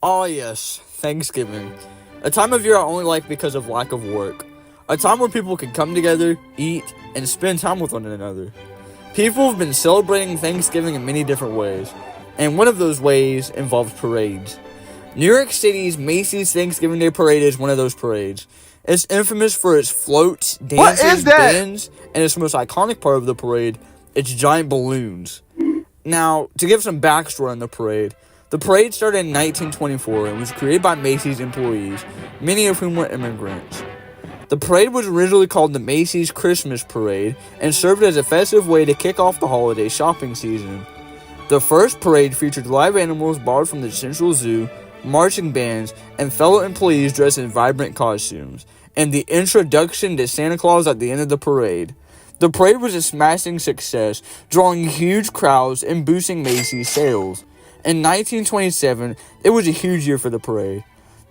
Oh yes, Thanksgiving. A time of year I only like because of lack of work. A time where people can come together, eat, and spend time with one another. People have been celebrating Thanksgiving in many different ways, and one of those ways involves parades. New York City's Macy's Thanksgiving Day Parade is one of those parades. It's infamous for its floats, What dances, is that? bands, and its most iconic part of the parade, its giant balloons. Now, to give some backstory on the parade started in 1924 and was created by Macy's employees, many of whom were immigrants. The parade was originally called the Macy's Christmas Parade and served as a festive way to kick off the holiday shopping season. The first parade featured live animals borrowed from the Central Zoo, marching bands, and fellow employees dressed in vibrant costumes, and the introduction to Santa Claus at the end of the parade. The parade was a smashing success, drawing huge crowds and boosting Macy's sales. In 1927, it was a huge year for the parade.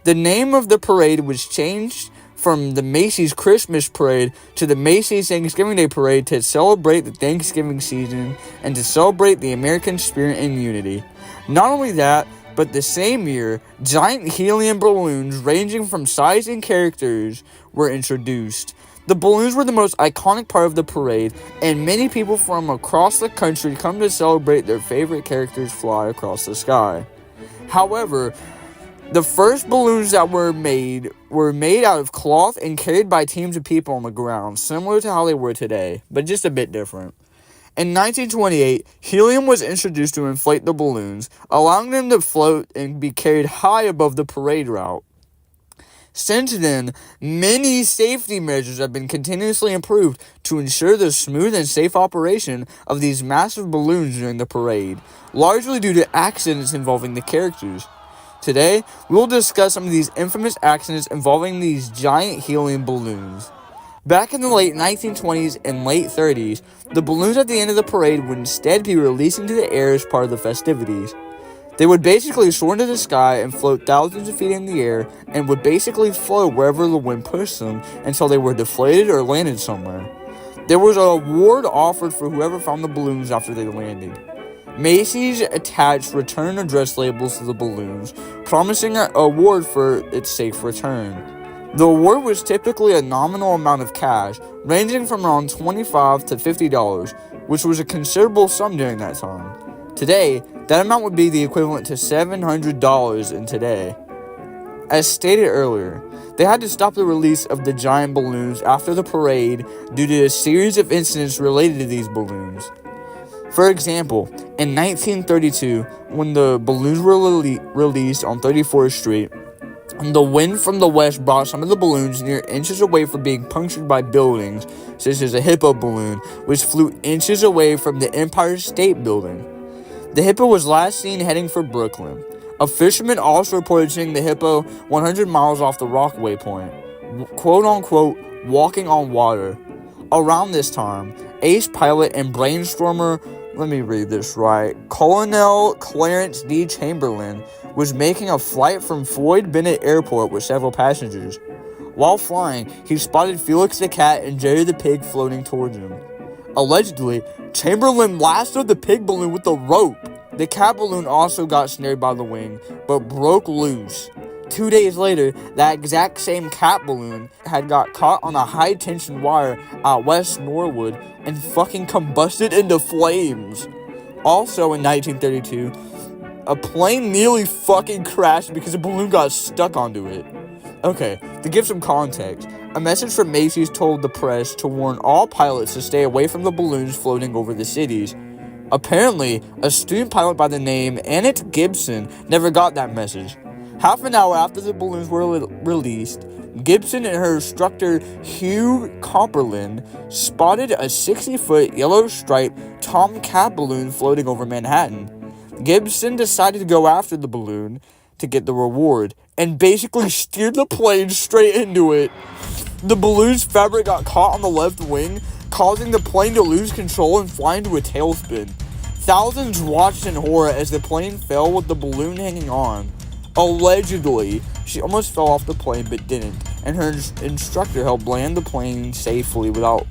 The name of the parade was changed from the Macy's Christmas Parade to the Macy's Thanksgiving Day Parade to celebrate the Thanksgiving season and to celebrate the American spirit and unity. Not only that, but the same year, giant helium balloons ranging from size and characters were introduced. The balloons were the most iconic part of the parade, and many people from across the country come to celebrate their favorite characters fly across the sky. However, the first balloons that were made out of cloth and carried by teams of people on the ground, similar to how they were today, but just a bit different. In 1928, helium was introduced to inflate the balloons, allowing them to float and be carried high above the parade route. Since then, many safety measures have been continuously improved to ensure the smooth and safe operation of these massive balloons during the parade, largely due to accidents involving the characters. Today, we will discuss some of these infamous accidents involving these giant helium balloons. Back in the late 1920s and late 30s, the balloons at the end of the parade would instead be released into the air as part of the festivities. They would basically soar into the sky and float thousands of feet in the air and would basically float wherever the wind pushed them until they were deflated or landed somewhere. There was an award offered for whoever found the balloons after they landed. Macy's attached return address labels to the balloons, promising an award for its safe return. The award was typically a nominal amount of cash, ranging from around $25 to $50, which was a considerable sum during that time. Today, that amount would be the equivalent to $700 in today. As stated earlier, they had to stop the release of the giant balloons after the parade due to a series of incidents related to these balloons. For example, in 1932, when the balloons were released on 34th Street, the wind from the west brought some of the balloons near inches away from being punctured by buildings, such as a hippo balloon, which flew inches away from the Empire State Building. The hippo was last seen heading for Brooklyn. A fisherman also reported seeing the hippo 100 miles off the Rockaway Point, quote-unquote, walking on water. Around this time, ace pilot and brainstormer, Colonel Clarence D. Chamberlain was making a flight from Floyd Bennett Airport with several passengers. While flying, he spotted Felix the cat and Jerry the pig floating towards him. Allegedly, Chamberlain lassoed the pig balloon with a rope. The cat balloon also got snared by the wing, but broke loose. 2 days later, that exact same cat balloon had got caught on a high-tension wire at West Norwood and fucking combusted into flames. Also in 1932, a plane nearly fucking crashed because a balloon got stuck onto it. Okay, to give some context, a message from Macy's told the press to warn all pilots to stay away from the balloons floating over the cities. Apparently, a student pilot by the name Annette Gibson never got that message. Half an hour after the balloons were released, Gibson and her instructor Hugh Copperland spotted a 60-foot yellow-striped Tomcat balloon floating over Manhattan. Gibson decided to go after the balloon to get the reward and basically steered the plane straight into it. The balloon's fabric got caught on the left wing, causing the plane to lose control and fly into a tailspin. Thousands watched in horror as the plane fell with the balloon hanging on. Allegedly, she almost fell off the plane but didn't, and her instructor helped land the plane safely without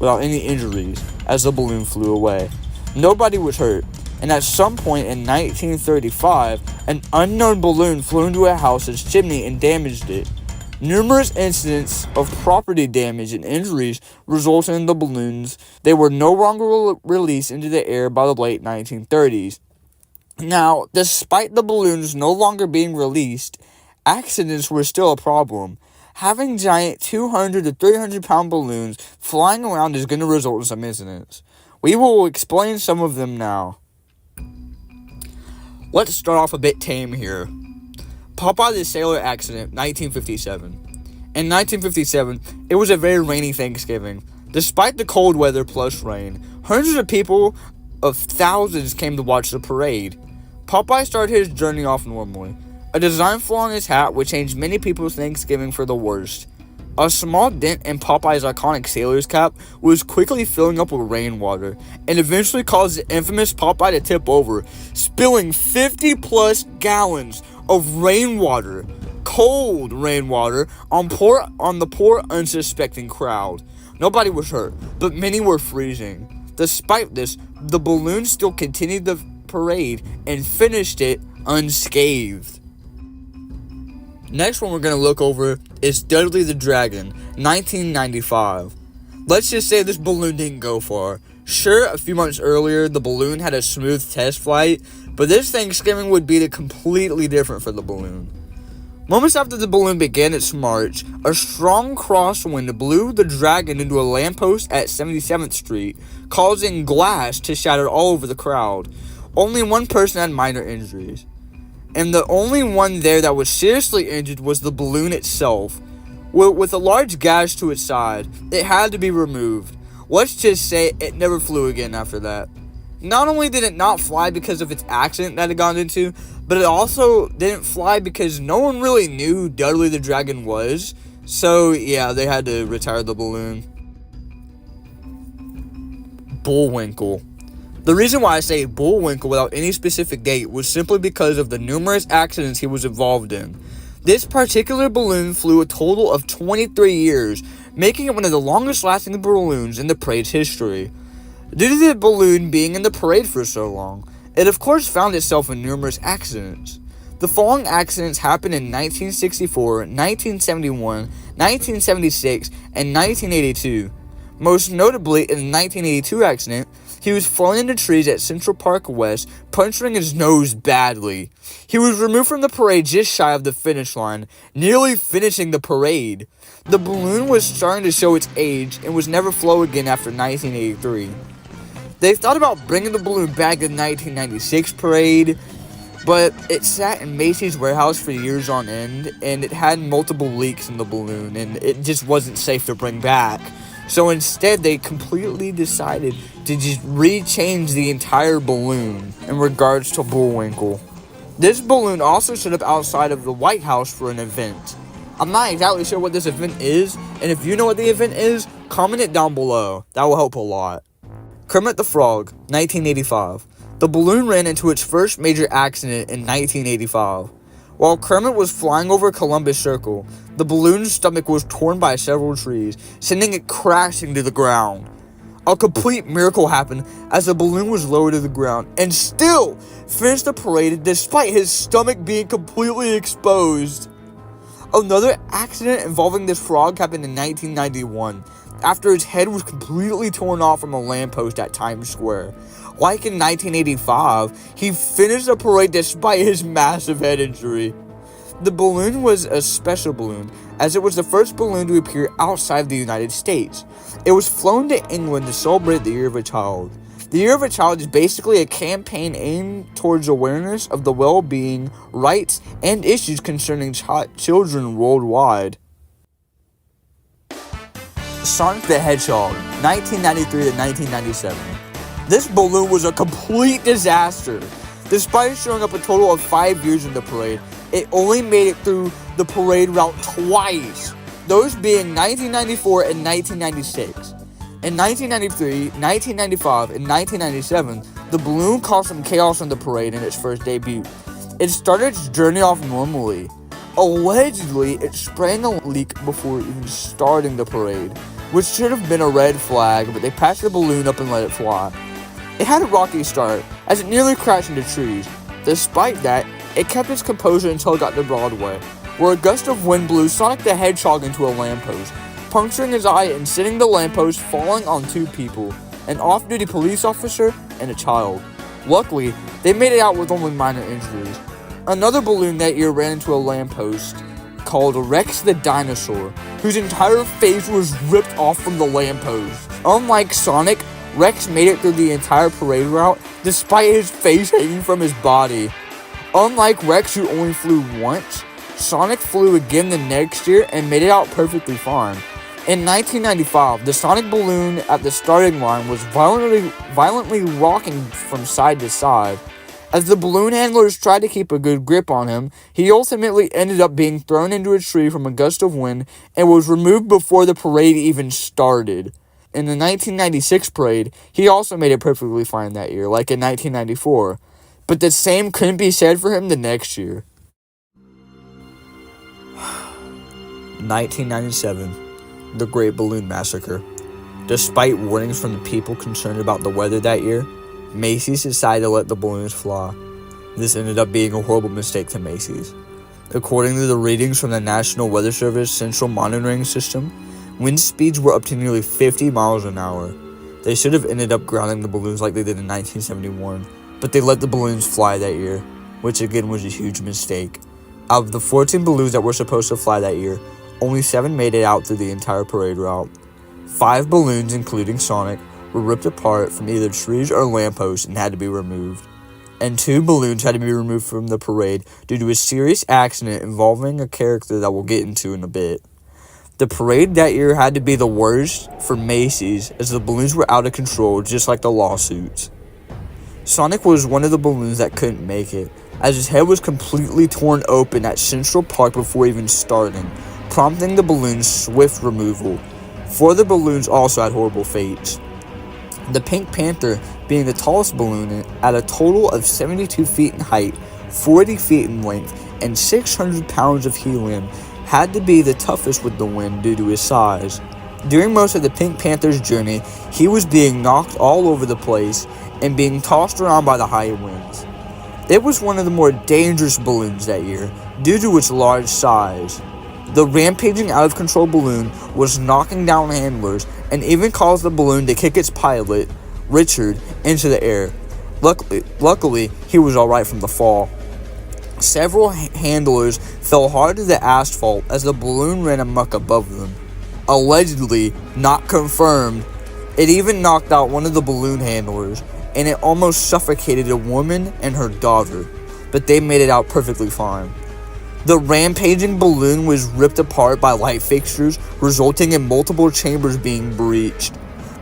any injuries as the balloon flew away. Nobody was hurt. and at some point in 1935, an unknown balloon flew into a house's chimney and damaged it. Numerous incidents of property damage and injuries resulted in the balloons. They were no longer released into the air by the late 1930s. Now, despite the balloons no longer being released, accidents were still a problem. Having giant 200 to 300 pound balloons flying around is going to result in some incidents. We will explain some of them now. Let's start off a bit tame here. Popeye the Sailor accident, 1957. In 1957, it was a very rainy Thanksgiving. Despite the cold weather plus rain, hundreds of people of thousands came to watch the parade. Popeye started his journey off normally. A design flaw in his hat would change many people's Thanksgiving for the worst. A small dent in Popeye's iconic sailor's cap was quickly filling up with rainwater, and eventually caused the infamous Popeye to tip over, spilling 50 plus gallons of rainwater, cold rainwater, on the poor unsuspecting crowd. Nobody was hurt, but many were freezing. Despite this, the balloon still continued the parade and finished it unscathed. Next one we're going to look over is Dudley the Dragon, 1995. Let's just say this balloon didn't go far. Sure, a few months earlier, the balloon had a smooth test flight, but this Thanksgiving would be completely different for the balloon. Moments after the balloon began its march, a strong crosswind blew the Dragon into a lamppost at 77th Street, causing glass to shatter all over the crowd. Only one person had minor injuries, and the only one there that was seriously injured was the balloon itself. With a large gash to its side, it had to be removed. Let's just say it never flew again after that. Not only did it not fly because of its accident that it got into, but it also didn't fly because no one really knew who Dudley the Dragon was. So yeah, they had to retire the balloon. Bullwinkle. The reason why I say Bullwinkle without any specific date was simply because of the numerous accidents he was involved in. This particular balloon flew a total of 23 years, making it one of the longest lasting balloons in the parade's history. Due to the balloon being in the parade for so long, it of course found itself in numerous accidents. The following accidents happened in 1964, 1971, 1976, and 1982. Most notably, in the 1982 accident, he was falling into trees at Central Park West, puncturing his nose badly. He was removed from the parade just shy of the finish line, nearly finishing the parade. The balloon was starting to show its age and was never flown again after 1983. They thought about bringing the balloon back in the 1996 parade, but it sat in Macy's warehouse for years on end, and it had multiple leaks in the balloon, and it just wasn't safe to bring back. So instead, they completely decided to just rechange the entire balloon in regards to Bullwinkle. This balloon also stood up outside of the White House for an event. I'm not exactly sure what this event is, and if you know what the event is, comment it down below. That will help a lot. Kermit the Frog, 1985. The balloon ran into its first major accident in 1985. While Kermit was flying over Columbus Circle, the balloon's stomach was torn by several trees, sending it crashing to the ground. A complete miracle happened as the balloon was lowered to the ground and still finished the parade despite his stomach being completely exposed. Another accident involving this frog happened in 1991 after his head was completely torn off from a lamppost at Times Square. Like in 1985, he finished the parade despite his massive head injury. The balloon was a special balloon, as it was the first balloon to appear outside the United States. It was flown to England to celebrate the Year of a Child. The Year of a Child is basically a campaign aimed towards awareness of the well-being, rights, and issues concerning children worldwide. Sonic the Hedgehog, 1993 to 1997. This balloon was a complete disaster. Despite showing up a total of 5 years in the parade, it only made it through the parade route twice, those being 1994 and 1996. In 1993, 1995, and 1997, the balloon caused some chaos on the parade in its first debut. It started its journey off normally. Allegedly, it sprang a leak before even starting the parade, which should have been a red flag, but they patched the balloon up and let it fly. It had a rocky start, as it nearly crashed into trees. Despite that, it kept its composure until it got to Broadway, where a gust of wind blew Sonic the Hedgehog into a lamppost, puncturing his eye and sending the lamppost falling on two people, an off-duty police officer and a child. Luckily, they made it out with only minor injuries. Another balloon that year ran into a lamppost called Rex the Dinosaur, whose entire face was ripped off from the lamppost. Unlike Sonic, Rex made it through the entire parade route despite his face hanging from his body. Unlike Rex, who only flew once, Sonic flew again the next year and made it out perfectly fine. In 1995, the Sonic balloon at the starting line was violently rocking from side to side. As the balloon handlers tried to keep a good grip on him, he ultimately ended up being thrown into a tree from a gust of wind and was removed before the parade even started. In the 1996 parade, he also made it perfectly fine that year, like in 1994. But the same couldn't be said for him the next year. 1997, the Great Balloon Massacre. Despite warnings from the people concerned about the weather that year, Macy's decided to let the balloons fly. This ended up being a horrible mistake to Macy's. According to the readings from the National Weather Service Central Monitoring System, wind speeds were up to nearly 50 miles an hour. They should have ended up grounding the balloons like they did in 1971, but they let the balloons fly that year, which again was a huge mistake. Out of the 14 balloons that were supposed to fly that year, only 7 made it out through the entire parade route. 5 balloons, including Sonic, were ripped apart from either trees or lampposts and had to be removed. And 2 balloons had to be removed from the parade due to a serious accident involving a character that we'll get into in a bit. The parade that year had to be the worst for Macy's as the balloons were out of control, just like the lawsuits. Sonic was one of the balloons that couldn't make it, as his head was completely torn open at Central Park before even starting, prompting the balloon's swift removal. 4 of the balloons also had horrible fates. The Pink Panther, being the tallest balloon at a total of 72 feet in height, 40 feet in length, and 600 pounds of helium, had to be the toughest with the wind due to his size. During most of the Pink Panther's journey, he was being knocked all over the place and being tossed around by the high winds. It was one of the more dangerous balloons that year due to its large size. The rampaging out-of-control balloon was knocking down handlers and even caused the balloon to kick its pilot, Richard, into the air. Luckily, he was alright from the fall. Several handlers fell hard to the asphalt as the balloon ran amok above them. Allegedly, not confirmed, it even knocked out one of the balloon handlers, and it almost suffocated a woman and her daughter, but they made it out perfectly fine. The rampaging balloon was ripped apart by light fixtures, resulting in multiple chambers being breached.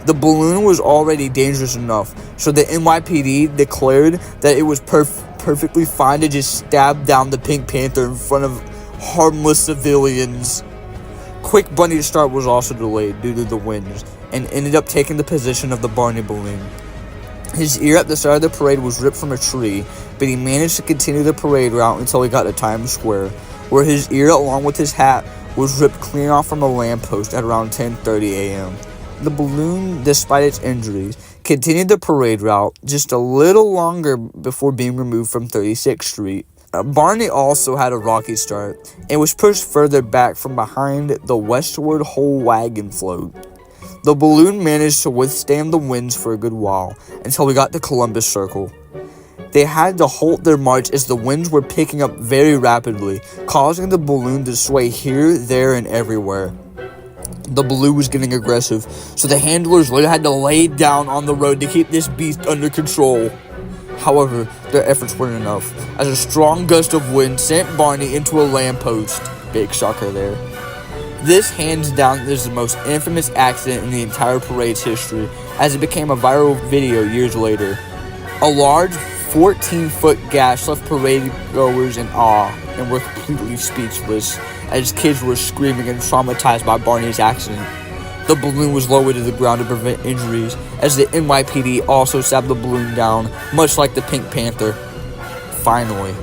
The balloon was already dangerous enough, so the NYPD declared that it was perfectly fine to just stab down the Pink Panther in front of harmless civilians. Quick Bunny to start was also delayed due to the winds, and ended up taking the position of the Barney balloon. His ear at the start of the parade was ripped from a tree, but he managed to continue the parade route until he got to Times Square, where his ear along with his hat was ripped clean off from a lamppost at around 10:30 a.m. The balloon, despite its injuries, continued the parade route just a little longer before being removed from 36th Street. Barney also had a rocky start and was pushed further back from behind the westward whole wagon float. The balloon managed to withstand the winds for a good while until we got to Columbus Circle. They had to halt their march as the winds were picking up very rapidly, causing the balloon to sway here, there, and everywhere. The balloon was getting aggressive, so the handlers literally had to lay down on the road to keep this beast under control. However, their efforts weren't enough, as a strong gust of wind sent Barney into a lamppost. Big shocker there. This, hands down, is the most infamous accident in the entire parade's history, as it became a viral video years later. A large 14-foot gash left parade goers in awe and were completely speechless, as kids were screaming and traumatized by Barney's accident. The balloon was lowered to the ground to prevent injuries, as the NYPD also stabbed the balloon down, much like the Pink Panther. Finally,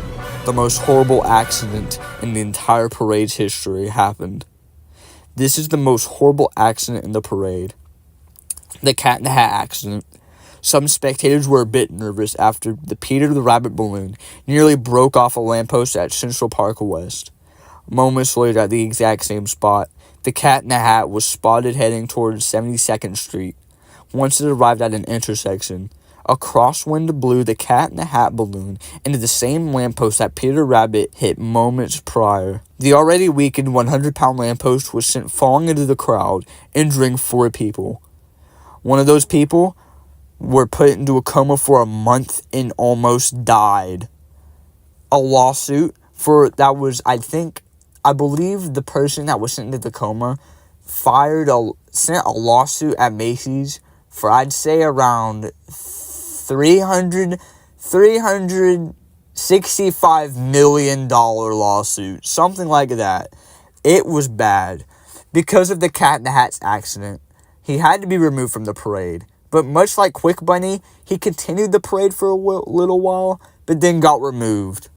the most horrible accident in the entire parade's history happened. This is the most horrible accident in the parade. The Cat in the Hat accident. Some spectators were a bit nervous after the Peter the Rabbit balloon nearly broke off a lamppost at Central Park West. Moments later, at the exact same spot, the Cat in the Hat was spotted heading towards 72nd Street. Once it arrived at an intersection, a crosswind blew the Cat in the Hat balloon into the same lamppost that Peter Rabbit hit moments prior. The already weakened 100-pound lamppost was sent falling into the crowd, injuring 4 people. One of those people were put into a coma for a month and almost died. A lawsuit for that was, I believe the person that was sent into the coma sent a lawsuit at Macy's for, I'd say, around $365 million lawsuit, something like that. It was bad. Because of the Cat in the Hat's accident, he had to be removed from the parade. But much like Quick Bunny, he continued the parade for a little while, but then got removed.